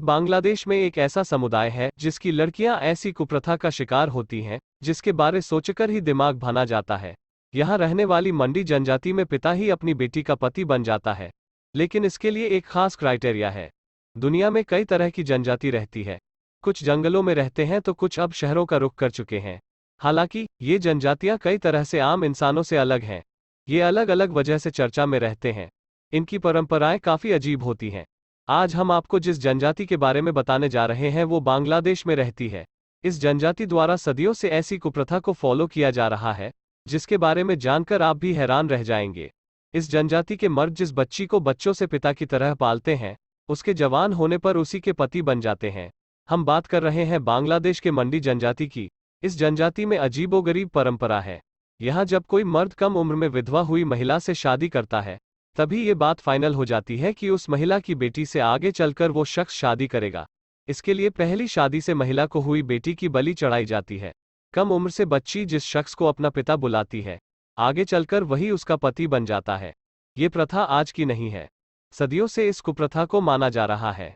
बांग्लादेश में एक ऐसा समुदाय है जिसकी लड़कियां ऐसी कुप्रथा का शिकार होती हैं जिसके बारे सोचकर ही दिमाग भना जाता है। यहाँ रहने वाली मंडी जनजाति में पिता ही अपनी बेटी का पति बन जाता है, लेकिन इसके लिए एक खास क्राइटेरिया है। दुनिया में कई तरह की जनजाति रहती है, कुछ जंगलों में रहते हैं तो कुछ अब शहरों का रुख कर चुके हैं। हालांकि ये जनजातियां कई तरह से आम इंसानों से अलग हैं। ये अलग अलग वजह से चर्चा में रहते हैं। इनकी परंपराएं काफी अजीब होती हैं। आज हम आपको जिस जनजाति के बारे में बताने जा रहे हैं वो बांग्लादेश में रहती है। इस जनजाति द्वारा सदियों से ऐसी कुप्रथा को फॉलो किया जा रहा है जिसके बारे में जानकर आप भी हैरान रह जाएंगे। इस जनजाति के मर्द जिस बच्ची को बच्चों से पिता की तरह पालते हैं, उसके जवान होने पर उसी के पति बन जाते हैं। हम बात कर रहे हैं बांग्लादेश के मंडी जनजाति की। इस जनजाति में अजीबोगरीब परंपरा है। यहाँ जब कोई मर्द कम उम्र में विधवा हुई महिला से शादी करता है, तभी ये बात फाइनल हो जाती है कि उस महिला की बेटी से आगे चलकर वो शख्स शादी करेगा। इसके लिए पहली शादी से महिला को हुई बेटी की बलि चढ़ाई जाती है। कम उम्र से बच्ची जिस शख्स को अपना पिता बुलाती है, आगे चलकर वही उसका पति बन जाता है। ये प्रथा आज की नहीं है, सदियों से इस कुप्रथा को माना जा रहा है।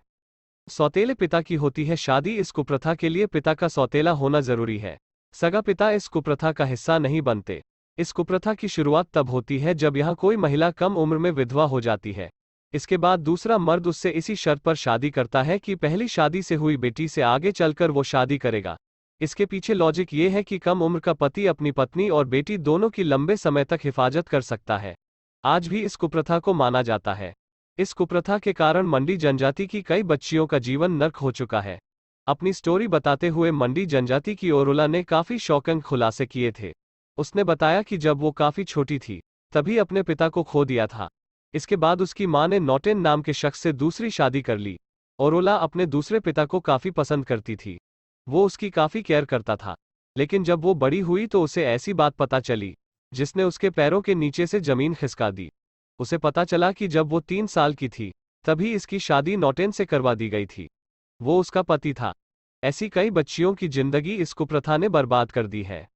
सौतेले पिता की होती है शादी। इस कुप्रथा के लिए पिता का सौतेला होना जरूरी है। सगा पिता इस कुप्रथा का हिस्सा नहीं बनते। इस कुप्रथा की शुरुआत तब होती है जब यहाँ कोई महिला कम उम्र में विधवा हो जाती है। इसके बाद दूसरा मर्द उससे इसी शर्त पर शादी करता है कि पहली शादी से हुई बेटी से आगे चलकर वो शादी करेगा। इसके पीछे लॉजिक ये है कि कम उम्र का पति अपनी पत्नी और बेटी दोनों की लंबे समय तक हिफाजत कर सकता है। आज भी इस कुप्रथा को माना जाता है। इस कुप्रथा के कारण मंडी जनजाति की कई बच्चियों का जीवन नर्क हो चुका है। अपनी स्टोरी बताते हुए मंडी जनजाति की ओरोला ने काफी शॉकिंग खुलासे किए थे। उसने बताया कि जब वो काफी छोटी थी तभी अपने पिता को खो दिया था। इसके बाद उसकी मां ने नोटेन नाम के शख्स से दूसरी शादी कर ली। ओरोला अपने दूसरे पिता को काफी पसंद करती थी। वो उसकी काफी केयर करता था। लेकिन जब वो बड़ी हुई तो उसे ऐसी बात पता चली जिसने उसके पैरों के नीचे से जमीन खिसका दी। उसे पता चला कि जब वो 3 साल की थी तभी इसकी शादी नोटेन से करवा दी गई थी। वो उसका पति था। ऐसी कई बच्चियों की जिंदगी इस कुप्रथा ने बर्बाद कर दी है।